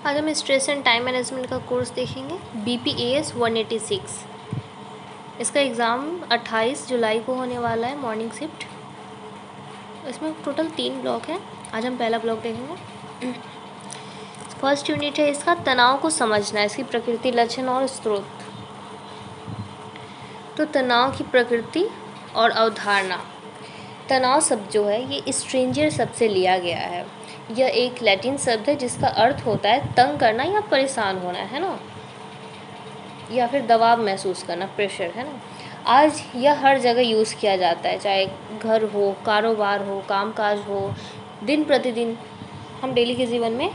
आज हम stress and time management का कोर्स देखेंगे BPAS 186। इसका एग्ज़ाम 28 जुलाई को होने वाला है, मॉर्निंग शिफ्ट। इसमें टोटल 3 ब्लॉक हैं। आज हम पहला ब्लॉक देखेंगे। फर्स्ट यूनिट है इसका तनाव को समझना, इसकी प्रकृति, लक्षण और स्रोत। तो तनाव की प्रकृति और अवधारणा। तनाव शब्द जो है ये स्ट्रेंजर शब्द से लिया गया है। यह एक लैटिन शब्द है जिसका अर्थ होता है तंग करना या परेशान होना, है ना, या फिर दबाव महसूस करना, प्रेशर, है ना। आज यह हर जगह यूज़ किया जाता है, चाहे घर हो, कारोबार हो, कामकाज हो, दिन प्रतिदिन हम डेली के जीवन में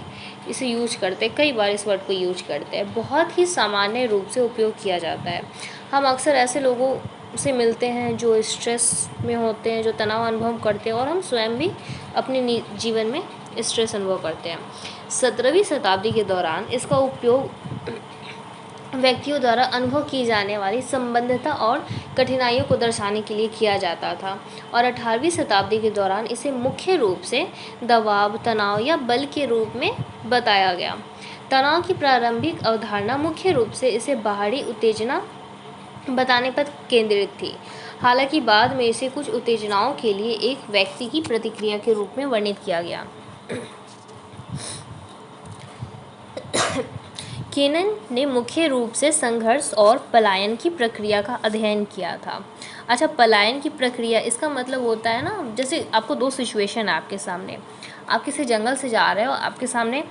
इसे यूज करते हैं। कई बार इस वर्ड को यूज करते हैं। बहुत ही सामान्य रूप से उपयोग किया जाता है। हम अक्सर ऐसे लोगों से मिलते हैं जो स्ट्रेस में होते हैं, जो तनाव अनुभव करते हैं, और हम स्वयं भी अपने जीवन में स्ट्रेस अनुभव करते हैं। 17वीं शताब्दी के दौरान इसका उपयोग व्यक्तियों द्वारा अनुभव की जाने वाली संबंधता और कठिनाइयों को दर्शाने के लिए किया जाता था, और 18वीं शताब्दी के दौरान इसे मुख्य रूप से दबाव, तनाव या बल के रूप में बताया गया। तनाव की प्रारंभिक अवधारणा मुख्य रूप से इसे बाहरी उत्तेजना बताने पर केंद्रित थी। हालांकि बाद में इसे कुछ उत्तेजनाओं के लिए एक व्यक्ति की प्रतिक्रिया के रूप में वर्णित किया गया। केनन ने मुख्य रूप से संघर्ष और पलायन की प्रक्रिया का अध्ययन किया था। अच्छा, पलायन की प्रक्रिया, इसका मतलब होता है ना, जैसे आपको दो सिचुएशन है आपके सामने, आप किसी जंगल से जा रहे हो, आपके सामने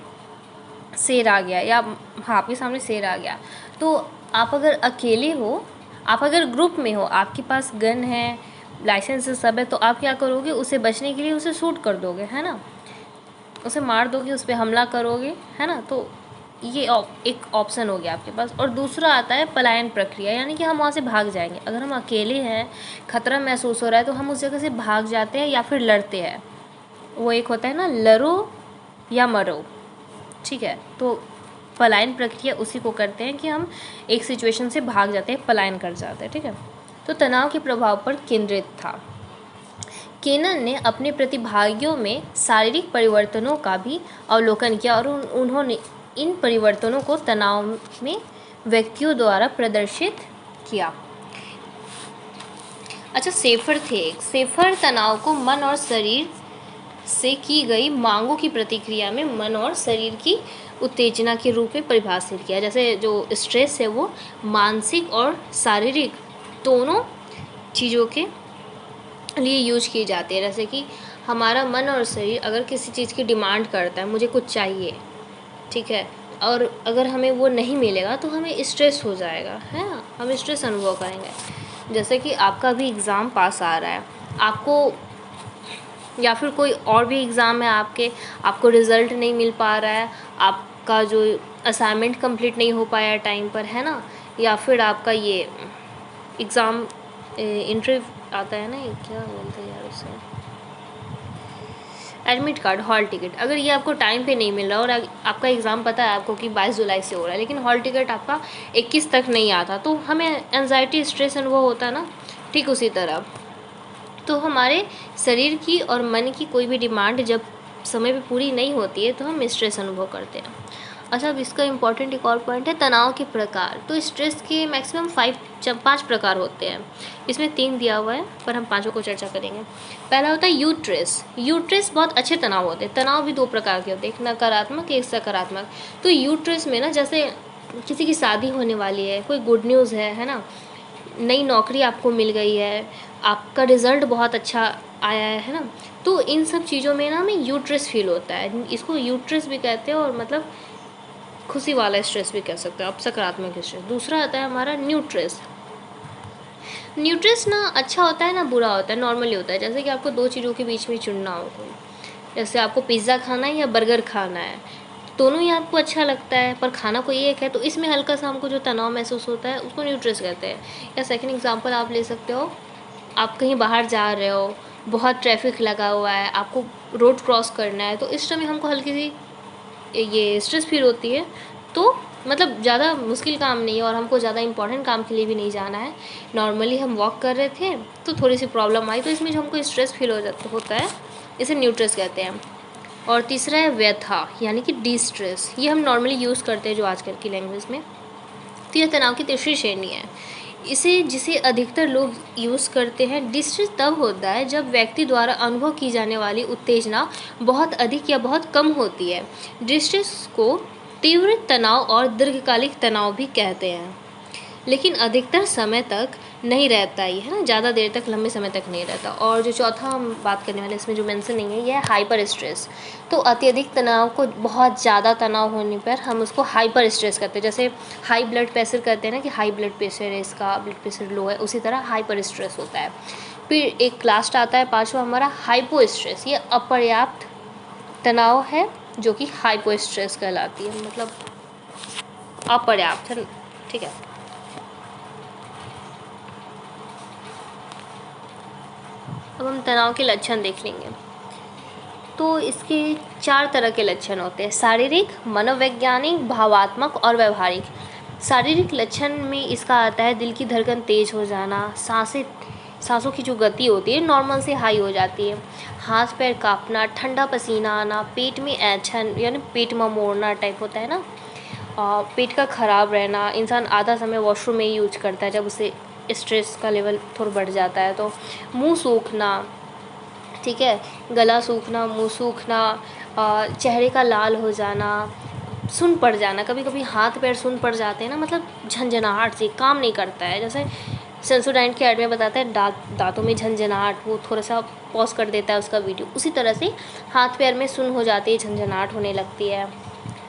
शेर आ गया, या हाँ, आपके सामने शेर आ गया, तो आप अगर अकेले हो, आप अगर ग्रुप में हो, आपके पास गन है, लाइसेंस सब है, तो आप क्या करोगे, उसे बचने के लिए उसे शूट कर दोगे, है ना, उसे मार दोगे, उस पर हमला करोगे, है ना। तो ये एक ऑप्शन हो गया आपके पास। और दूसरा आता है पलायन प्रक्रिया, यानी कि हम वहाँ से भाग जाएंगे। अगर हम अकेले हैं, खतरा महसूस हो रहा है, तो हम उस जगह से भाग जाते हैं या फिर लड़ते हैं। वो एक होता है ना, लड़ो या मरो, ठीक है। तो पलायन प्रक्रिया उसी को करते हैं कि हम एक सिचुएशन से भाग जाते हैं, पलायन कर जाते हैं, ठीक है। तो तनाव के प्रभाव पर केंद्रित था। केनन ने अपने प्रतिभागियों में शारीरिक परिवर्तनों का भी अवलोकन किया, और उन्होंने इन परिवर्तनों को तनाव में व्यक्तियों द्वारा प्रदर्शित किया। अच्छा, सेफर थे। सेफर तनाव को मन और शरीर से की गई मांगों की प्रतिक्रिया में मन और शरीर की उत्तेजना के रूप में परिभाषित किया। जैसे जो स्ट्रेस है वो मानसिक और शारीरिक दोनों चीज़ों के लिए यूज की जाती है। जैसे कि हमारा मन और शरीर अगर किसी चीज़ की डिमांड करता है, मुझे कुछ चाहिए, ठीक है, और अगर हमें वो नहीं मिलेगा तो हमें स्ट्रेस हो जाएगा, है ना, हम स्ट्रेस अनुभव करेंगे। जैसे कि आपका भी एग्ज़ाम पास आ रहा है, आपको, या फिर कोई और भी एग्ज़ाम है आपको रिज़ल्ट नहीं मिल पा रहा है, आपका जो असाइनमेंट कंप्लीट नहीं हो पाया टाइम पर, है ना, या फिर आपका ये एग्ज़ाम इंटरव्यू आता है ना, ये क्या बोलते हैं यार उसे, एडमिट कार्ड, हॉल टिकट, अगर ये आपको टाइम पे नहीं मिल रहा और आपका एग्ज़ाम पता है आपको कि 22 जुलाई से हो रहा है, लेकिन हॉल टिकट आपका 21 तक नहीं आता, तो हमें एंजाइटी, स्ट्रेस अनुभव होता है ना। ठीक उसी तरह तो हमारे शरीर की और मन की कोई भी डिमांड जब समय पे पूरी नहीं होती है तो हम स्ट्रेस अनुभव करते हैं। अच्छा, अब इसका इम्पॉर्टेंट एक और पॉइंट है तनाव के प्रकार। तो स्ट्रेस के मैक्सिमम 5 प्रकार होते हैं। इसमें 3 दिया हुआ है, पर हम 5 को चर्चा करेंगे। पहला होता है यूट्रेस। यूट्रेस बहुत अच्छे तनाव होते हैं। तनाव भी 2 प्रकार के होते हैं, एक नकारात्मक, एक सकारात्मक। तो यूट्रेस में ना, जैसे किसी की शादी होने वाली है, कोई गुड न्यूज़ है ना, नई नौकरी आपको मिल गई है, आपका रिज़ल्ट बहुत अच्छा आया है ना, तो इन सब चीज़ों में ना हमें यूट्रेस फील होता है। इसको यूट्रेस भी कहते हैं, और मतलब खुशी वाला स्ट्रेस भी कह सकते हैं आप, सकारात्मक स्ट्रेस। दूसरा आता है हमारा न्यूट्रेस। न्यूट्रेस ना अच्छा होता है ना बुरा होता है, नॉर्मली होता है। जैसे कि आपको 2 चीज़ों के बीच में चुनना हो, कोई, जैसे आपको पिज़्ज़ा खाना है या बर्गर खाना है, दोनों ही आपको अच्छा लगता है, पर खाना कोई एक है, तो इसमें हल्का सा हमको जो तनाव महसूस होता है उसको न्यूट्रेस कहते हैं। या सेकंड एग्जांपल आप ले सकते हो, आप कहीं बाहर जा रहे हो, बहुत ट्रैफिक लगा हुआ है, आपको रोड क्रॉस करना है, तो इस समय हमको हल्की सी ये स्ट्रेस फील होती है। तो मतलब ज़्यादा मुश्किल काम नहीं है, और हमको ज़्यादा इंपॉर्टेंट काम के लिए भी नहीं जाना है, नॉर्मली हम वॉक कर रहे थे तो थोड़ी सी प्रॉब्लम आई, तो इसमें जो हमको स्ट्रेस फील होता है, इसे न्यूट्रेस कहते हैं। और तीसरा है व्यथा यानी कि डिस्ट्रेस, ये हम नॉर्मली यूज़ करते हैं जो आजकल की लैंग्वेज में। तो यह तनाव की तीसरी श्रेणी है, जिसे अधिकतर लोग यूज़ करते हैं। डिस्ट्रेस तब होता है जब व्यक्ति द्वारा अनुभव की जाने वाली उत्तेजना बहुत अधिक या बहुत कम होती है। डिस्ट्रेस को तीव्र तनाव और दीर्घकालिक तनाव भी कहते हैं, लेकिन अधिकतर समय तक नहीं रहता ही है ना, ज़्यादा देर तक, लंबे समय तक नहीं रहता। और जो चौथा हम बात करने वाले इसमें जो मेंशन नहीं है, यह है हाइपर स्ट्रेस। तो अत्यधिक तनाव को, बहुत ज़्यादा तनाव होने पर हम उसको हाइपर स्ट्रेस कहते हैं। जैसे हाई ब्लड प्रेशर कहते हैं ना कि हाई ब्लड प्रेशर है, इसका ब्लड प्रेशर लो है, उसी तरह हाइपर स्ट्रेस होता है। फिर एक लास्ट आता है पाँचवा हमारा हाइपो स्ट्रेस। ये अपर्याप्त तनाव है जो कि हाइपो स्ट्रेस कहलाती है, मतलब अपर्याप्त है, ठीक है। अब हम तनाव के लक्षण देख लेंगे। तो इसके 4 तरह के लक्षण होते हैं: शारीरिक, मनोवैज्ञानिक, भावात्मक और व्यवहारिक। शारीरिक लक्षण में इसका आता है दिल की धड़कन तेज हो जाना, सांसों की जो गति होती है नॉर्मल से हाई हो जाती है, हाथ पैर कांपना, ठंडा पसीना आना, पेट में ऐंठन यानी पेट ममोड़ना टाइप होता है ना, पेट का खराब रहना, इंसान आधा समय वॉशरूम में ही यूज करता है जब उसे स्ट्रेस का लेवल थोड़ा बढ़ जाता है। तो मुंह सूखना, ठीक है, गला सूखना, मुंह सूखना, चेहरे का लाल हो जाना, सुन्न पड़ जाना, कभी कभी हाथ पैर सुन्न पड़ जाते हैं ना, मतलब झंझनाहट से काम नहीं करता है। जैसे सेंसोडाइन के ऐड में बताता है दांतों में झंझनाहट, वो थोड़ा सा पॉज कर देता है उसका वीडियो, उसी तरह से हाथ पैर में सुन्न हो जाती है, झंझनाहट होने लगती है।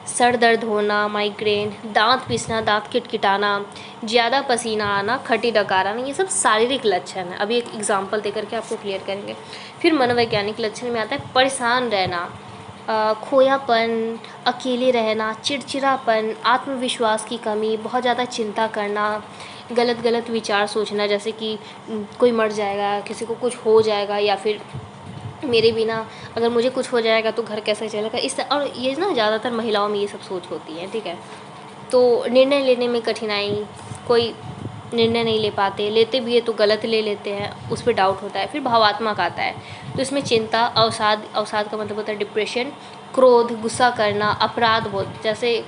सर दर्द होना, माइग्रेन, दांत पीसना, दांत किटकिटाना, ज़्यादा पसीना आना, खट्टी डकार आना, ये सब शारीरिक लक्षण है। अभी एक एग्जांपल देकर के आपको क्लियर करेंगे। फिर मनोवैज्ञानिक लक्षण में आता है परेशान रहना, खोयापन, अकेले रहना, चिड़चिड़ापन, आत्मविश्वास की कमी, बहुत ज़्यादा चिंता करना, गलत गलत विचार सोचना, जैसे कि कोई मर जाएगा, किसी को कुछ हो जाएगा, या फिर मेरे बिना अगर मुझे कुछ हो जाएगा तो घर कैसे चलेगा, और ये ना ज़्यादातर महिलाओं में ये सब सोच होती है, ठीक है। तो निर्णय लेने में कठिनाई, कोई निर्णय नहीं ले पाते, लेते भी है तो गलत ले लेते हैं, उस पर डाउट होता है। फिर भावात्मक आता है, तो इसमें चिंता, अवसाद का मतलब होता है डिप्रेशन, क्रोध, गुस्सा करना, अपराध बोध, जैसे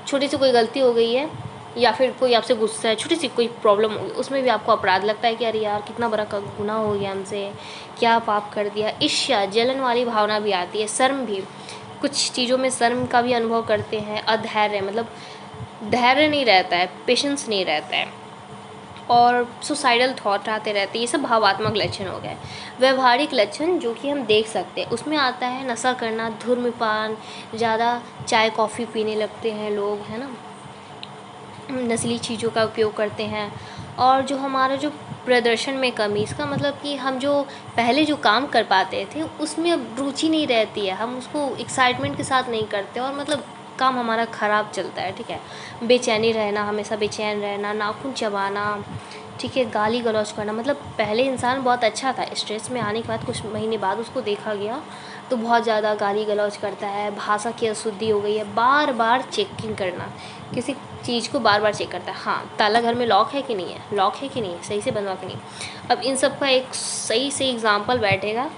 छोटी सी कोई गलती हो गई है या फिर कोई आपसे गुस्सा है, छोटी सी कोई प्रॉब्लम हो गई, उसमें भी आपको अपराध लगता है कि अरे यार कितना बड़ा गुनाह हो गया हमसे, क्या पाप कर दिया। ईर्ष्या, जलन वाली भावना भी आती है। शर्म भी, कुछ चीज़ों में शर्म का भी अनुभव करते हैं। अधैर्य, मतलब धैर्य नहीं रहता है, पेशेंस नहीं रहता है, और सुसाइडल थॉट आते रहते हैं। ये सब भावात्मक लक्षण हो गए। व्यवहारिक लक्षण जो कि हम देख सकते हैं, उसमें आता है नशा करना, धूम्रपान, ज़्यादा चाय कॉफ़ी पीने लगते हैं लोग, है ना, नस्ली चीज़ों का उपयोग करते हैं। और जो हमारा जो प्रदर्शन में कमी, इसका मतलब कि हम जो पहले जो काम कर पाते थे उसमें अब रुचि नहीं रहती है, हम उसको एक्साइटमेंट के साथ नहीं करते, और मतलब काम हमारा ख़राब चलता है, ठीक है। बेचैनी रहना, हमेशा बेचैन रहना, नाखून चबाना, ठीक है, गाली गलौज करना, मतलब पहले इंसान बहुत अच्छा था, स्ट्रेस में आने के बाद कुछ महीने बाद उसको देखा गया तो बहुत ज़्यादा गाली गलौज करता है, भाषा की अशुद्धि हो गई है, बार बार चेकिंग करना, किसी चीज़ को बार बार चेक करता है, हाँ ताला घर में लॉक है कि नहीं है, लॉक है कि नहीं है, सही से बनवा कि नहीं। अब इन सब का एक सही से एग्जाम्पल बैठेगा,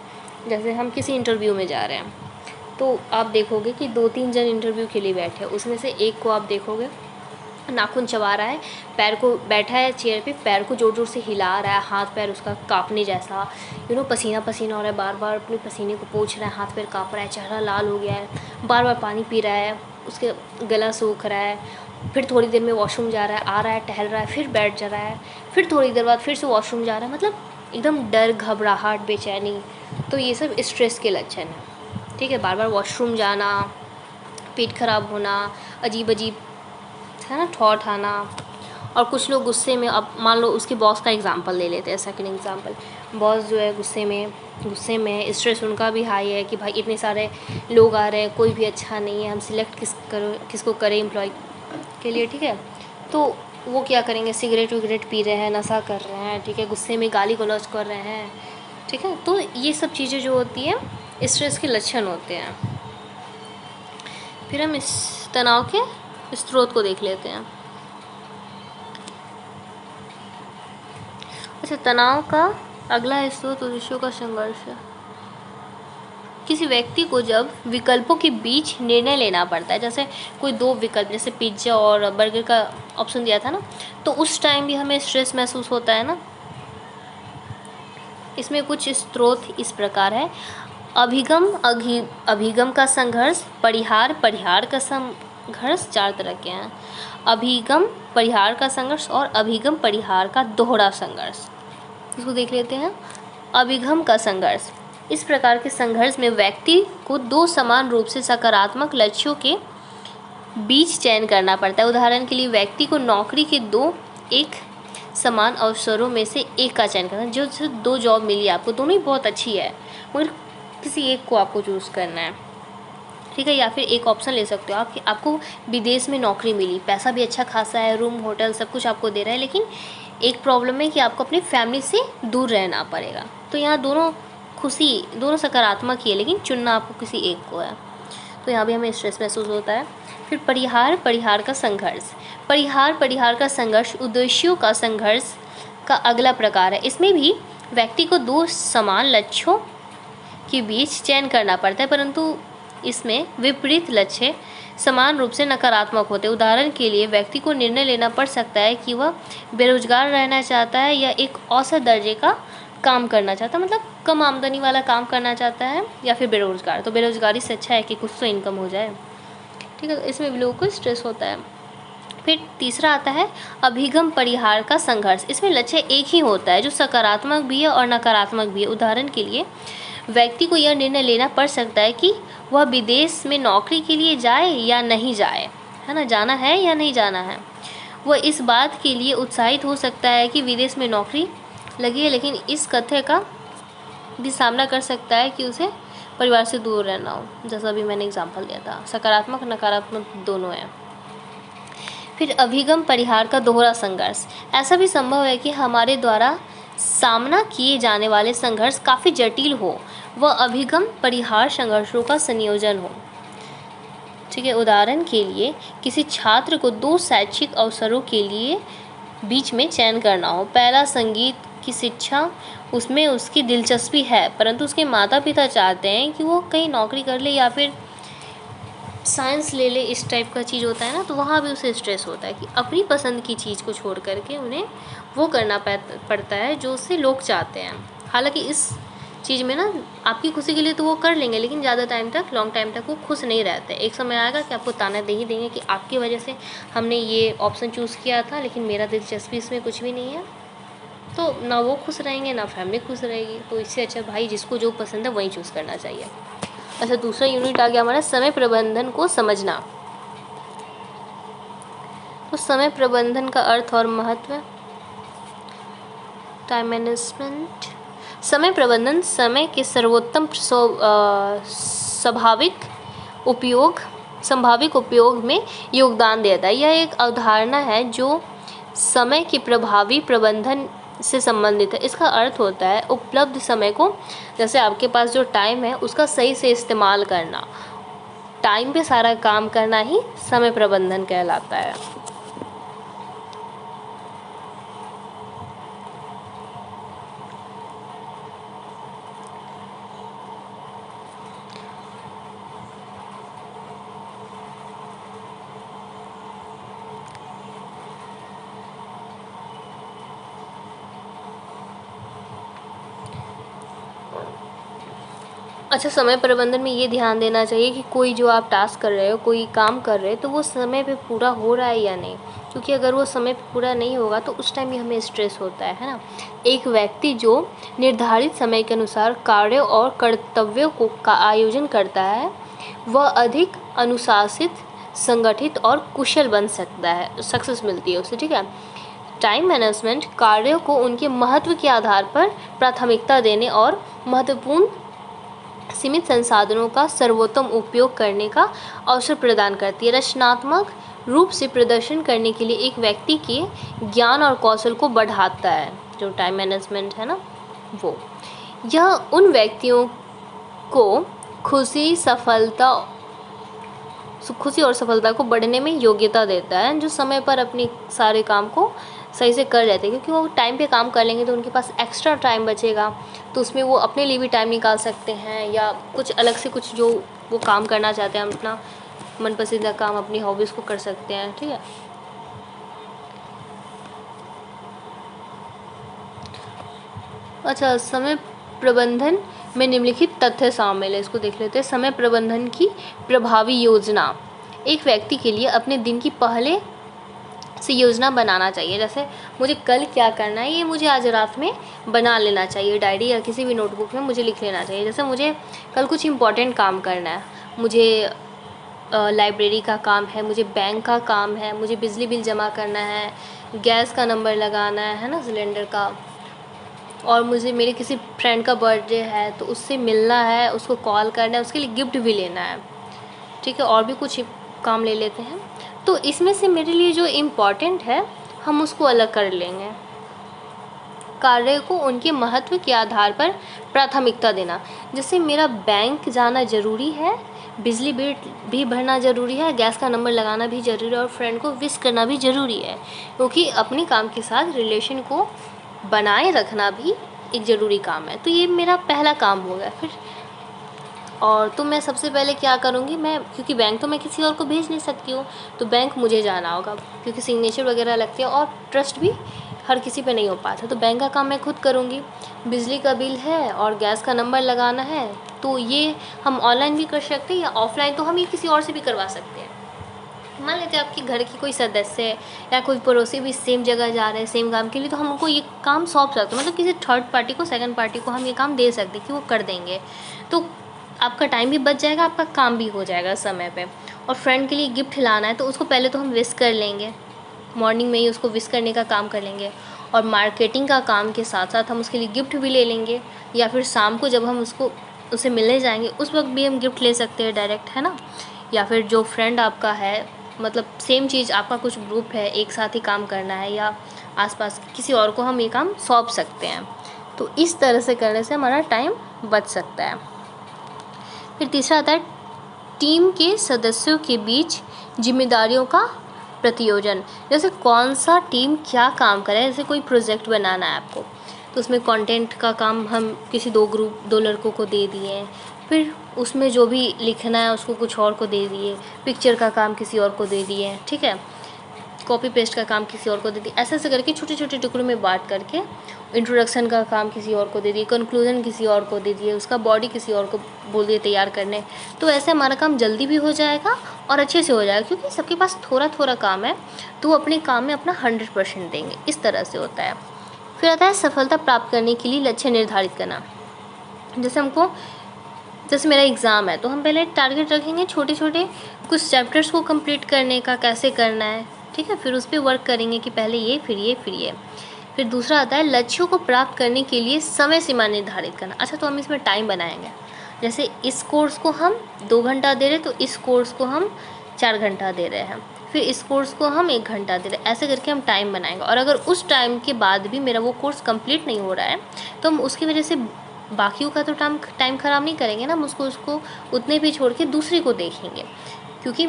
जैसे हम किसी इंटरव्यू में जा रहे हैं तो आप देखोगे कि 2-3 जन इंटरव्यू के लिए बैठे, उसमें से एक को आप देखोगे नाखून चबा रहा है, पैर को, बैठा है चेयर पे, पैर को ज़ोर ज़ोर से हिला रहा है, हाथ पैर उसका काँपने जैसा, पसीना पसीना हो रहा है, बार बार अपने पसीने को पोंछ रहा है, हाथ पैर काँप रहा है, चेहरा लाल हो गया है, बार बार पानी पी रहा है, उसके गला सूख रहा है। फिर थोड़ी देर में वॉशरूम जा रहा है, आ रहा है, टहल रहा है, फिर बैठ जा रहा है, फिर थोड़ी देर बाद फिर से वॉशरूम जा रहा है, मतलब एकदम डर, घबराहट, बेचैनी। तो ये सब स्ट्रेस के लक्षण हैं, ठीक है। बार बार वॉशरूम जाना, पेट खराब होना, अजीब अजीब, है ना, थॉट आना। और कुछ लोग गुस्से में, अब मान लो उसके बॉस का एग्जांपल ले लेते हैं, सेकंड एग्जांपल, बॉस जो है गुस्से में, स्ट्रेस उनका भी हाई है कि भाई इतने सारे लोग आ रहे हैं, कोई भी अच्छा नहीं है, हम सिलेक्ट किसको करें एम्प्लॉय के लिए, ठीक है। तो वो क्या करेंगे, सिगरेट विगरेट पी रहे हैं, नशा कर रहे हैं, ठीक है, गुस्से में गाली गलौज कर रहे हैं, ठीक है। तो ये सब चीज़ें जो होती है स्ट्रेस के लक्षण होते हैं। फिर हम इस तनाव के स्रोत को देख लेते हैं। अच्छा, तनाव का अगला स्रोत उद्देश्यों का संघर्ष है। किसी व्यक्ति को जब विकल्पों के बीच निर्णय लेना पड़ता है, जैसे कोई दो विकल्प, जैसे पिज्ज़ा और बर्गर का ऑप्शन दिया था ना, तो उस टाइम भी हमें स्ट्रेस महसूस होता है ना। इसमें कुछ स्रोत इस प्रकार है: अभिगम का संघर्ष, परिहार का संघर्ष, 4 तरह के हैं। अभिगम परिहार का संघर्ष और अभिगम परिहार का दोहरा संघर्ष। इसको देख लेते हैं। अभिगम का संघर्ष: इस प्रकार के संघर्ष में व्यक्ति को दो समान रूप से सकारात्मक लक्ष्यों के बीच चयन करना पड़ता है। उदाहरण के लिए व्यक्ति को नौकरी के एक समान अवसरों में से एक का चयन करना है। जो 2 जॉब मिली आपको, दोनों ही बहुत अच्छी है, मगर किसी एक को आपको चूज़ करना है, ठीक है। या फिर एक ऑप्शन ले सकते हो आप कि आपको विदेश में नौकरी मिली, पैसा भी अच्छा खासा है, रूम होटल सब कुछ आपको दे रहा है, लेकिन एक प्रॉब्लम है कि आपको अपनी फैमिली से दूर रहना पड़ेगा। तो यहाँ दोनों सकारात्मक ही है, लेकिन चुनना आपको किसी एक को है। तो यहाँ भी हमें स्ट्रेस महसूस होता है। फिर परिहार का संघर्ष। परिहार का संघर्ष उद्देश्यों का संघर्ष का अगला प्रकार है। इसमें भी व्यक्ति को 2 समान लक्ष्यों के बीच चयन करना पड़ता है, परंतु इसमें विपरीत लक्ष्य समान रूप से नकारात्मक होते हैं। उदाहरण के लिए व्यक्ति को निर्णय लेना पड़ सकता है कि वह बेरोजगार रहना चाहता है या एक औसत दर्जे का काम करना चाहता है, मतलब कम आमदनी वाला काम करना चाहता है, या फिर बेरोजगार। तो बेरोजगारी से अच्छा है कि कुछ तो इनकम हो जाए, ठीक है। इसमें भी लोगों को स्ट्रेस होता है। फिर तीसरा आता है अभिगम परिहार का संघर्ष। इसमें लक्ष्य एक ही होता है, जो सकारात्मक भी है और नकारात्मक भी है। उदाहरण के लिए व्यक्ति को यह निर्णय लेना पड़ सकता है कि वह विदेश में नौकरी के लिए जाए या नहीं जाए, है ना, जाना है या नहीं जाना है। वह इस बात के लिए उत्साहित हो सकता है कि विदेश में नौकरी लगी है, लेकिन इस कथ्य का भी सामना कर सकता है कि उसे परिवार से दूर रहना हो, जैसा भी मैंने एग्जाम्पल दिया था। सकारात्मक नकारात्मक दोनों हैं। फिर अभिगम परिहार का दोहरा संघर्ष। ऐसा भी संभव है कि हमारे द्वारा सामना किए जाने वाले संघर्ष काफ़ी जटिल हो, वह अभिगम परिहार संघर्षों का संयोजन हो, ठीक है। उदाहरण के लिए किसी छात्र को 2 शैक्षिक अवसरों के लिए बीच में चयन करना हो। पहला, संगीत की शिक्षा, उसमें उसकी दिलचस्पी है, परंतु उसके माता पिता चाहते हैं कि वो कहीं नौकरी कर ले या फिर साइंस ले ले, इस टाइप का चीज़ होता है ना। तो वहाँ भी उसे स्ट्रेस होता है कि अपनी पसंद की चीज़ को छोड़ करके उन्हें वो करना पड़ता है जो उससे लोग चाहते हैं। हालांकि इस चीज़ में ना आपकी खुशी के लिए तो वो कर लेंगे, लेकिन ज़्यादा टाइम तक, लॉन्ग टाइम तक वो खुश नहीं रहते। एक समय आएगा कि आपको ताना दे ही देंगे कि आपकी वजह से हमने ये ऑप्शन चूज़ किया था, लेकिन मेरा दिलचस्पी इसमें कुछ भी नहीं है। तो ना वो खुश रहेंगे ना फैमिली खुश रहेगी। तो इससे अच्छा भाई जिसको जो पसंद है वही चूज़ करना चाहिए। अच्छा, दूसरा यूनिट आ गया हमारा समय प्रबंधन को समझना। तो समय प्रबंधन का अर्थ और महत्व। Time management. समय प्रबंधन समय के सर्वोत्तम संभाविक उपयोग में योगदान देता है। यह एक अवधारणा है जो समय के प्रभावी प्रबंधन से संबंधित है। इसका अर्थ होता है उपलब्ध समय को, जैसे आपके पास जो टाइम है उसका सही से इस्तेमाल करना, टाइम पे सारा काम करना ही समय प्रबंधन कहलाता है। अच्छा, समय प्रबंधन में ये ध्यान देना चाहिए कि कोई जो आप टास्क कर रहे हो, कोई काम कर रहे हो, तो वो समय पे पूरा हो रहा है या नहीं, क्योंकि अगर वो समय पे पूरा नहीं होगा तो उस टाइम भी हमें स्ट्रेस होता है ना। एक व्यक्ति जो निर्धारित समय के अनुसार कार्यों और कर्तव्यों का आयोजन करता है वह अधिक अनुशासित, संगठित और कुशल बन सकता है, सक्सेस मिलती है उसे, ठीक है। टाइम मैनेजमेंट कार्यों को उनके महत्व के आधार पर प्राथमिकता देने और महत्वपूर्ण सीमित संसाधनों का सर्वोत्तम उपयोग करने का अवसर प्रदान करती है। रचनात्मक रूप से प्रदर्शन करने के लिए एक व्यक्ति के ज्ञान और कौशल को बढ़ाता है, जो टाइम मैनेजमेंट है ना वो। यह उन व्यक्तियों को खुशी और सफलता को बढ़ने में योग्यता देता है जो समय पर अपने सारे काम को सही से कर लेते हैं, क्योंकि वो टाइम पे काम कर लेंगे तो उनके पास एक्स्ट्रा टाइम बचेगा, तो उसमें वो अपने लिए भी टाइम निकाल सकते हैं, या कुछ अलग से कुछ जो वो काम करना चाहते हैं, अपना मनपसंदीदा काम, अपनी हॉबीज़ को कर सकते हैं। ठीक है। अच्छा, समय प्रबंधन में निम्नलिखित तथ्य शामिल है, इसको देख लेते हैं। समय प्रबंधन की प्रभावी योजना। एक व्यक्ति के लिए अपने दिन की पहले से योजना बनाना चाहिए। जैसे मुझे कल क्या करना है, ये मुझे आज रात में बना लेना चाहिए, डायरी या किसी भी नोटबुक में मुझे लिख लेना चाहिए। जैसे मुझे कल कुछ इम्पोर्टेंट काम करना है, मुझे लाइब्रेरी का काम है, मुझे बैंक का काम है, मुझे बिजली बिल जमा करना है, गैस का नंबर लगाना है ना, सिलेंडर का, और मुझे मेरे किसी फ्रेंड का बर्थडे है तो उससे मिलना है, उसको कॉल करना है, उसके लिए गिफ्ट भी लेना है। ठीक है, और भी कुछ काम ले लेते हैं। तो इसमें से मेरे लिए जो इम्पोर्टेंट है हम उसको अलग कर लेंगे। कार्य को उनके महत्व के आधार पर प्राथमिकता देना। जैसे मेरा बैंक जाना ज़रूरी है, बिजली बिल भी भरना ज़रूरी है, गैस का नंबर लगाना भी ज़रूरी है, और फ्रेंड को विश करना भी ज़रूरी है, क्योंकि अपने काम के साथ रिलेशन को बनाए रखना भी एक ज़रूरी काम है। तो ये मेरा पहला काम हो गया। फिर और तो मैं सबसे पहले क्या करूँगी, मैं, क्योंकि बैंक तो मैं किसी और को भेज नहीं सकती हूँ, तो बैंक मुझे जाना होगा, क्योंकि सिग्नेचर वगैरह लगते हैं और ट्रस्ट भी हर किसी पे नहीं हो पाता, तो बैंक का काम मैं खुद करूँगी। बिजली का बिल है और गैस का नंबर लगाना है, तो ये हम ऑनलाइन भी कर सकते हैं, या ऑफलाइन तो हम ये किसी और से भी करवा सकते हैं। मान लेते हैं आपके घर की कोई सदस्य है या कोई पड़ोसी भी सेम जगह जा रहे हैं सेम काम के लिए, तो हम उनको ये काम सौंप सकते हैं, मतलब किसी थर्ड पार्टी को, सेकंड पार्टी को हम ये काम दे सकते हैं कि वो कर देंगे। तो आपका टाइम भी बच जाएगा, आपका काम भी हो जाएगा समय पे। और फ्रेंड के लिए गिफ्ट लाना है तो उसको पहले तो हम विश कर लेंगे, मॉर्निंग में ही उसको विश करने का काम कर लेंगे, और मार्केटिंग का काम के साथ साथ हम उसके लिए गिफ्ट भी ले लेंगे, या फिर शाम को जब हम उसे मिलने जाएंगे उस वक्त भी हम गिफ्ट ले सकते हैं डायरेक्ट, है ना। या फिर जो फ्रेंड आपका है, मतलब सेम चीज़, आपका कुछ ग्रुप है, एक साथ ही काम करना है, या आसपास किसी और को हम ये काम सौंप सकते हैं। तो इस तरह से करने से हमारा टाइम बच सकता है। फिर तीसरा आता है टीम के सदस्यों के बीच जिम्मेदारियों का प्रतियोजन। जैसे कौन सा टीम क्या काम करे, जैसे कोई प्रोजेक्ट बनाना है आपको, तो उसमें कंटेंट का काम हम किसी दो लड़कों को दे दिए, फिर उसमें जो भी लिखना है उसको कुछ और को दे दिए, पिक्चर का काम किसी और को दे दिए, ठीक है, कॉपी पेस्ट का काम किसी और को दे दिए, ऐसे ऐसे करके छोटे छोटे टुकड़ों में बांट करके इंट्रोडक्शन का काम किसी और को दे दिए, कंक्लूजन किसी और को दे दिए, उसका बॉडी किसी और को बोल दिए तैयार करने। तो ऐसे हमारा काम जल्दी भी हो जाएगा और अच्छे से हो जाएगा, क्योंकि सबके पास थोड़ा थोड़ा काम है, तो वो अपने काम में अपना 100% देंगे। इस तरह से होता है। फिर आता है सफलता प्राप्त करने के लिए लक्ष्य निर्धारित करना। जैसे मेरा एग्ज़ाम है तो हम पहले टारगेट रखेंगे छोटे छोटे कुछ चैप्टर्स को कंप्लीट करने का, कैसे करना है, ठीक है, फिर उस पर वर्क करेंगे कि पहले ये, फिर ये, फिर ये। फिर दूसरा आता है लक्ष्यों को प्राप्त करने के लिए समय सीमा निर्धारित करना। अच्छा, तो हम इसमें टाइम बनाएंगे, जैसे इस कोर्स को हम 2 घंटा दे रहे हैं तो इस कोर्स को हम 4 घंटा दे रहे हैं, फिर इस कोर्स को हम 1 घंटा दे रहे हैं, ऐसे करके हम टाइम बनाएंगे। और अगर उस टाइम के बाद भी मेरा वो कोर्स कंप्लीट नहीं हो रहा है तो हम उसकी वजह से बाकियों का तो टाइम ख़राब नहीं करेंगे ना, हम उसको उतने भी छोड़ के दूसरे को देखेंगे, क्योंकि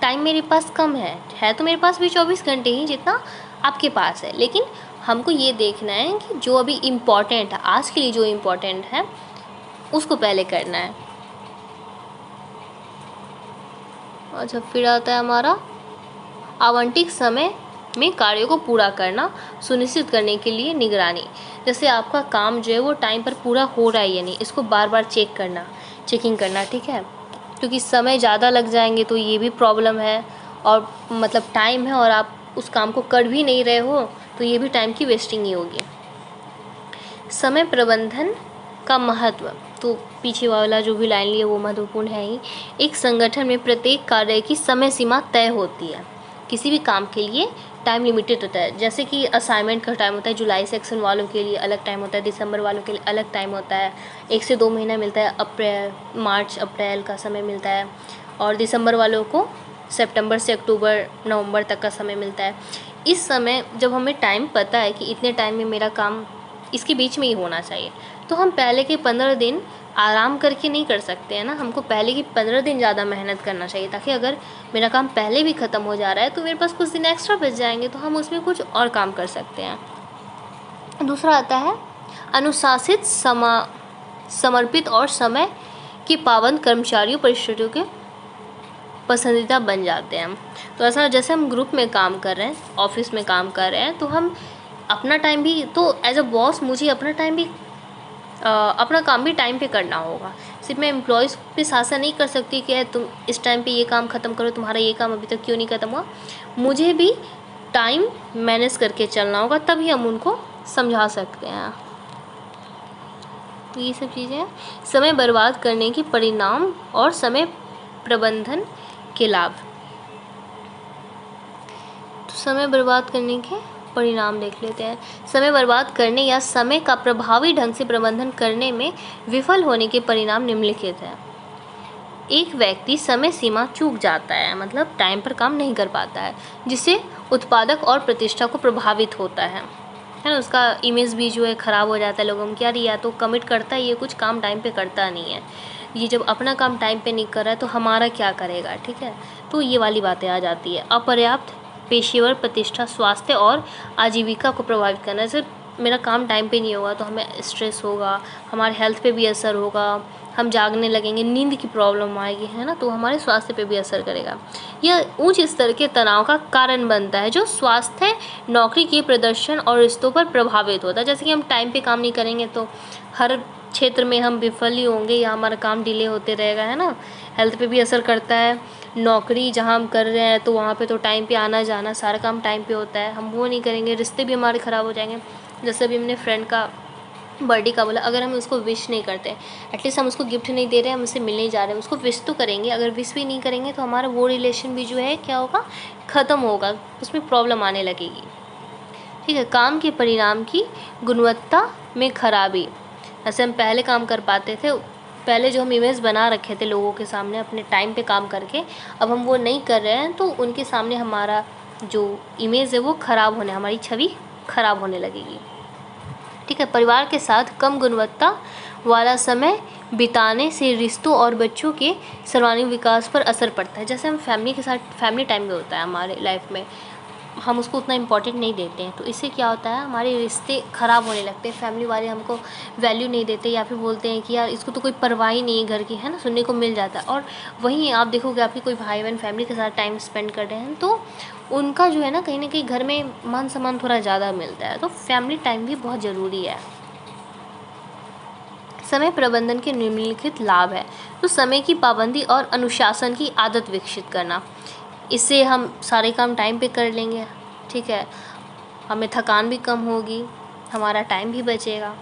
टाइम मेरे पास कम है तो मेरे पास भी 24 घंटे ही जितना आपके पास है, लेकिन हमको ये देखना है कि जो अभी इम्पॉर्टेंट है, आज के लिए जो इम्पॉर्टेंट है उसको पहले करना है। अच्छा, फिर आता है हमारा आवंटित समय में कार्यों को पूरा करना सुनिश्चित करने के लिए निगरानी। जैसे आपका काम जो है वो टाइम पर पूरा हो रहा है या नहीं, इसको बार बार चेकिंग करना, ठीक है, क्योंकि समय ज़्यादा लग जाएंगे तो ये भी प्रॉब्लम है, और मतलब टाइम है और आप उस काम को कर भी नहीं रहे हो तो ये भी टाइम की वेस्टिंग ही होगी। समय प्रबंधन का महत्व, तो पीछे वाला जो भी लाइन लिया वो महत्वपूर्ण है ही। एक संगठन में प्रत्येक कार्य की समय सीमा तय होती है। किसी भी काम के लिए टाइम लिमिटेड होता है, जैसे कि असाइनमेंट का टाइम होता है, जुलाई सेक्शन वालों के लिए अलग टाइम होता है, दिसंबर वालों के लिए अलग टाइम होता है, 1 से 2 महीना मिलता है, मार्च अप्रैल का समय मिलता है, और दिसंबर वालों को सितंबर से अक्टूबर नवंबर तक का समय मिलता है। इस समय जब हमें टाइम पता है कि इतने टाइम में मेरा काम इसके बीच में ही होना चाहिए। तो हम पहले के 15 दिन आराम करके नहीं कर सकते हैं ना, हमको पहले के 15 दिन ज़्यादा मेहनत करना चाहिए, ताकि अगर मेरा काम पहले भी ख़त्म हो जा रहा है तो मेरे पास कुछ दिन एक्स्ट्रा बच जाएंगे, तो हम उसमें कुछ और काम कर सकते हैं। दूसरा आता है अनुशासित, समर्पित और समय के पाबंद कर्मचारियों परिस्थितियों के पसंदीदा बन जाते हैं। तो ऐसा जैसे हम ग्रुप में काम कर रहे हैं, ऑफिस में काम कर रहे हैं, तो हम अपना टाइम भी, तो एज अ बॉस मुझे अपना टाइम भी अपना काम भी टाइम पे करना होगा। सिर्फ मैं एम्प्लॉयज़ पे शासन नहीं कर सकती कि तुम इस टाइम पे ये काम ख़त्म करो, तुम्हारा ये काम अभी तक क्यों नहीं ख़त्म हुआ। मुझे भी टाइम मैनेज करके चलना होगा, तभी हम उनको समझा सकते हैं। ये सब चीज़ें समय बर्बाद करने के परिणाम और समय प्रबंधन के लाभ। तो समय बर्बाद करने के परिणाम देख लेते हैं। समय बर्बाद करने या समय का प्रभावी ढंग से प्रबंधन करने में विफल होने के परिणाम निम्नलिखित हैं। एक व्यक्ति समय सीमा चूक जाता है, मतलब टाइम पर काम नहीं कर पाता है, जिससे उत्पादक और प्रतिष्ठा को प्रभावित होता है ना। उसका इमेज भी जो है ख़राब हो जाता है लोगों की, यार या तो कमिट करता है, ये कुछ काम टाइम पे करता नहीं है, ये जब अपना काम टाइम पे नहीं कर रहा है तो हमारा क्या करेगा, ठीक है। तो ये वाली बातें आ जाती है। अपर्याप्त पेशेवर प्रतिष्ठा, स्वास्थ्य और आजीविका को प्रभावित करना। जैसे मेरा काम टाइम पे नहीं होगा तो हमें स्ट्रेस होगा, हमारे हेल्थ पे भी असर होगा, हम जागने लगेंगे, नींद की प्रॉब्लम आएगी, है ना, तो हमारे स्वास्थ्य पे भी असर करेगा। यह उच्च स्तर के तनाव का कारण बनता है, जो स्वास्थ्य, नौकरी के प्रदर्शन और रिश्तों पर प्रभावित होता है। जैसे कि हम टाइम पे काम नहीं करेंगे तो हर क्षेत्र में हम विफल ही होंगे या हमारा काम डिले होते रहेगा, है ना। हेल्थ पे भी असर करता है। नौकरी जहाँ हम कर रहे हैं तो वहाँ पे तो टाइम पे आना जाना, सारा काम टाइम पे होता है, हम वो नहीं करेंगे, रिश्ते भी हमारे ख़राब हो जाएंगे। जैसे अभी हमने फ्रेंड का बर्थडे का बोला, अगर हम उसको विश नहीं करते, एटलीस्ट हम उसको गिफ्ट नहीं दे रहे हैं, हम उससे मिलने जा रहे हैं, उसको विश तो करेंगे। अगर विश भी नहीं करेंगे तो हमारा वो रिलेशन भी जो है क्या होगा, ख़त्म होगा, उसमें प्रॉब्लम आने लगेगी, ठीक है। काम के परिणाम की गुणवत्ता में खराबी। ऐसे हम पहले काम कर पाते थे, पहले जो हम इमेज बना रखे थे लोगों के सामने अपने टाइम पे काम करके, अब हम वो नहीं कर रहे हैं, तो उनके सामने हमारा जो इमेज है वो ख़राब होने, हमारी छवि ख़राब होने लगेगी, ठीक है। परिवार के साथ कम गुणवत्ता वाला समय बिताने से रिश्तों और बच्चों के सर्वांगीण विकास पर असर पड़ता है। जैसे हम फैमिली के साथ, फैमिली टाइम में होता है हमारे लाइफ में, हम उसको उतना इम्पोर्टेंट नहीं देते हैं, तो इससे क्या होता है, हमारे रिश्ते ख़राब होने लगते हैं, फैमिली वाले हमको वैल्यू नहीं देते, या फिर बोलते हैं कि यार इसको तो कोई परवाह ही नहीं है घर की, है ना, सुनने को मिल जाता है। और वहीं आप देखोगे आपके कोई भाई बहन फैमिली के साथ टाइम स्पेंड कर रहे हैं तो उनका जो है ना कहीं घर में मान सम्मान थोड़ा ज़्यादा मिलता है। तो फैमिली टाइम भी बहुत ज़रूरी है। समय प्रबंधन के निम्नलिखित लाभ है। तो समय की पाबंदी और अनुशासन की आदत विकसित करना, इससे हम सारे काम टाइम पे कर लेंगे, ठीक है, हमें थकान भी कम होगी, हमारा टाइम भी बचेगा।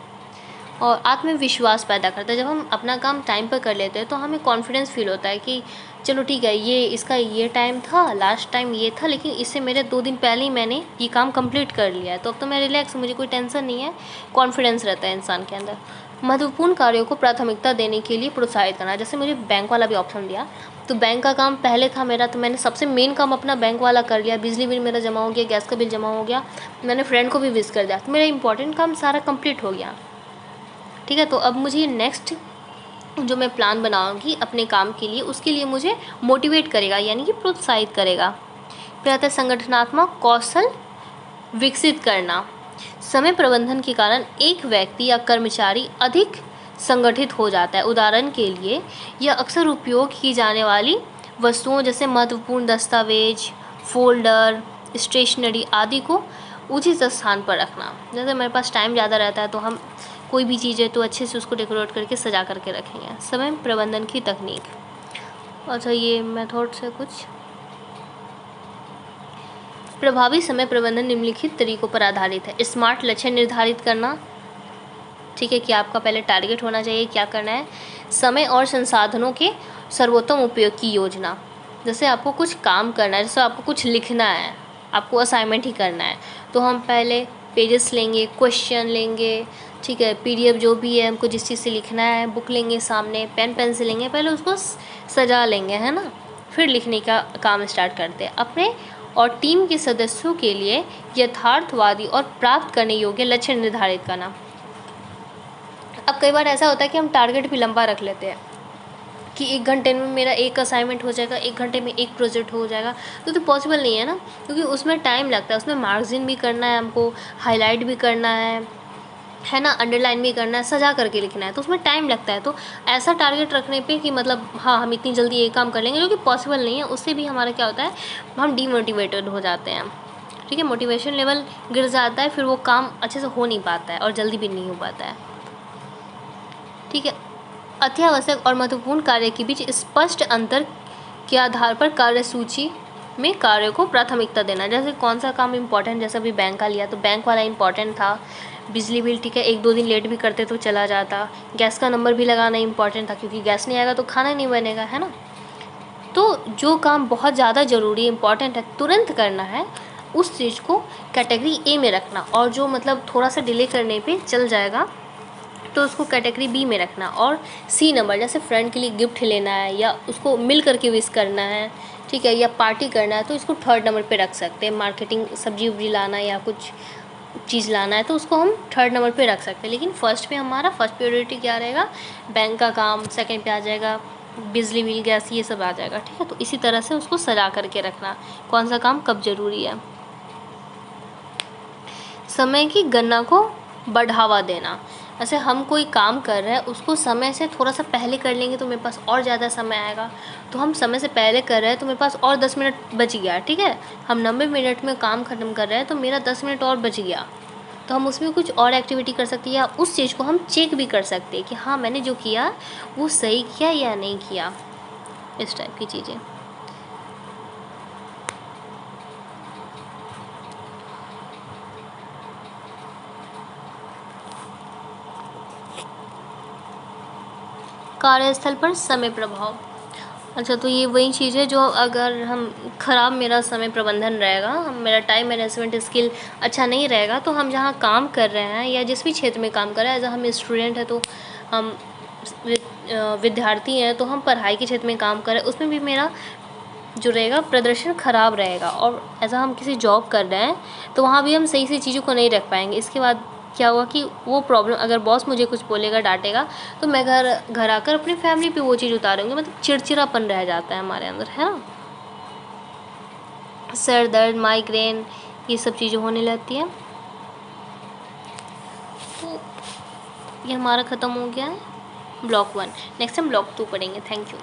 और आत्मविश्वास पैदा करता है। जब हम अपना काम टाइम पर कर लेते हैं तो हमें कॉन्फिडेंस फील होता है कि चलो ठीक है, ये इसका ये टाइम था, लास्ट टाइम ये था, लेकिन इससे मेरे 2 दिन पहले ही मैंने ये काम कंप्लीट कर लिया है, तो अब तो मैं रिलैक्स, मुझे कोई टेंशन नहीं है, कॉन्फिडेंस रहता है इंसान के अंदर। महत्वपूर्ण कार्यों को प्राथमिकता देने के लिए प्रोत्साहित करना। जैसे मुझे बैंक वाला भी ऑप्शन दिया, तो बैंक का काम पहले था मेरा, तो मैंने सबसे मेन काम अपना बैंक वाला कर लिया, बिजली बिल मेरा जमा हो गया, गैस का बिल जमा हो गया, मैंने फ्रेंड को भी विश कर दिया, तो मेरा इंपॉर्टेंट काम सारा कंप्लीट हो गया, ठीक है। तो अब मुझे नेक्स्ट जो मैं प्लान बनाऊंगी अपने काम के लिए, उसके लिए मुझे मोटिवेट करेगा, यानी कि प्रोत्साहित करेगा। फिर आता है संगठनात्मक कौशल विकसित करना। समय प्रबंधन के कारण एक व्यक्ति या कर्मचारी अधिक संगठित हो जाता है। उदाहरण के लिए यह अक्सर उपयोग की जाने वाली वस्तुओं जैसे महत्वपूर्ण दस्तावेज, फोल्डर, स्टेशनरी आदि को उचित स्थान पर रखना। जैसे मेरे पास टाइम ज़्यादा रहता है तो हम कोई भी चीज़ है तो अच्छे से उसको डेकोरेट करके सजा करके रखेंगे। समय प्रबंधन की तकनीक, अच्छा ये मेथड से कुछ प्रभावी समय प्रबंधन निम्नलिखित तरीकों पर आधारित है। स्मार्ट लक्ष्य निर्धारित करना, ठीक है, कि आपका पहले टारगेट होना चाहिए, क्या करना है। समय और संसाधनों के सर्वोत्तम उपयोग की योजना, जैसे आपको कुछ काम करना है, जैसे आपको कुछ लिखना है, आपको असाइनमेंट ही करना है, तो हम पहले पेजेस लेंगे, क्वेश्चन लेंगे, ठीक है, PDF जो भी है हमको जिस चीज़ से लिखना है, बुक लेंगे सामने, पेन पेंसिल लेंगे, पहले उसको सजा लेंगे, है ना, फिर लिखने का काम स्टार्ट करते हैं। अपने और टीम के सदस्यों के लिए यथार्थवादी और प्राप्त करने योग्य लक्ष्य निर्धारित करना। अब कई बार ऐसा होता है कि हम टारगेट भी लंबा रख लेते हैं कि 1 घंटे में मेरा एक असाइनमेंट हो जाएगा, 1 घंटे में एक प्रोजेक्ट हो जाएगा, तो पॉसिबल नहीं है ना, क्योंकि उसमें टाइम लगता है, उसमें मार्जिन भी करना है हमको, हाईलाइट भी करना है ना, अंडरलाइन भी करना है, सजा करके लिखना है, तो उसमें टाइम लगता है। तो ऐसा टारगेट रखने पे कि मतलब हाँ हम इतनी जल्दी ये काम कर लेंगे, जो कि पॉसिबल नहीं है, उससे भी हमारा क्या होता है, हम डीमोटिवेटेड हो जाते हैं, ठीक है, मोटिवेशन लेवल गिर जाता है, फिर वो काम अच्छे से हो नहीं पाता है और जल्दी भी नहीं हो पाता है, ठीक है। अत्यावश्यक और महत्वपूर्ण कार्य के बीच स्पष्ट अंतर के आधार पर कार्यसूची में कार्य को प्राथमिकता देना। जैसे कौन सा काम इम्पोर्टेंट, जैसे अभी बैंक का लिया तो बैंक वाला इम्पोर्टेंट था, बिजली बिल ठीक है 1-2 दिन लेट भी करते तो चला जाता, गैस का नंबर भी लगाना इम्पोर्टेंट था क्योंकि गैस नहीं आएगा तो खाना नहीं बनेगा, है ना। तो जो काम बहुत ज़्यादा ज़रूरी इम्पोर्टेंट है, तुरंत करना है, उस चीज़ को कैटेगरी ए में रखना, और जो मतलब थोड़ा सा डिले करने पे चल जाएगा तो उसको कैटेगरी बी में रखना। और सी नंबर, जैसे फ्रेंड के लिए गिफ्ट लेना है या उसको मिल करके विश करना है, ठीक है, या पार्टी करना है, तो इसको 3rd नंबर पे रख सकते हैं। मार्केटिंग सब्जी उब्जी लाना या कुछ चीज़ लाना है तो उसको हम 3rd नंबर पे रख सकते हैं। लेकिन फर्स्ट पे हमारा फर्स्ट प्रायोरिटी क्या रहेगा, बैंक का काम, सेकंड पे आ जाएगा बिजली बिल, गैस, ये सब आ जाएगा, ठीक है। तो इसी तरह से उसको सजा करके रखना, कौन सा काम कब ज़रूरी है। समय की गणना को बढ़ावा देना, ऐसे हम कोई काम कर रहे हैं उसको समय से थोड़ा सा पहले कर लेंगे तो मेरे पास और ज़्यादा समय आएगा, तो हम समय से पहले कर रहे हैं तो मेरे पास और 10 मिनट बच गया, ठीक है। हम 90 मिनट में काम ख़त्म कर रहे हैं तो मेरा 10 मिनट और बच गया, तो हम उसमें कुछ और एक्टिविटी कर सकते हैं या उस चीज़ को हम चेक भी कर सकते हैं कि हाँ मैंने जो किया वो सही किया या नहीं किया, इस टाइप की चीज़ें। कार्यस्थल पर समय प्रभाव, अच्छा तो ये वही चीज़ है जो अगर हम ख़राब मेरा समय प्रबंधन रहेगा, मेरा टाइम मैनेजमेंट स्किल अच्छा नहीं रहेगा, तो हम जहाँ काम कर रहे हैं या जिस भी क्षेत्र में काम कर रहे हैं, एज हम स्टूडेंट हैं तो हम विद्यार्थी हैं तो हम पढ़ाई के क्षेत्र में काम कर रहे हैं, उसमें भी मेरा जो रहेगा प्रदर्शन ख़राब रहेगा। और ऐसा हम किसी जॉब कर रहे हैं तो वहाँ भी हम सही से चीज़ों को नहीं रख पाएंगे। इसके बाद क्या हुआ कि वो प्रॉब्लम, अगर बॉस मुझे कुछ बोलेगा, डांटेगा, तो मैं घर आकर अपनी फैमिली पे वो चीज़ उतारूँगी, मतलब चिड़चिड़ापन रह जाता है हमारे अंदर, है ना। सर दर्द, माइग्रेन, ये सब चीज़ें होने लगती हैं। तो ये हमारा ख़त्म हो गया है ब्लॉक 1। नेक्स्ट हम ब्लॉक 2 पढ़ेंगे। Thank you.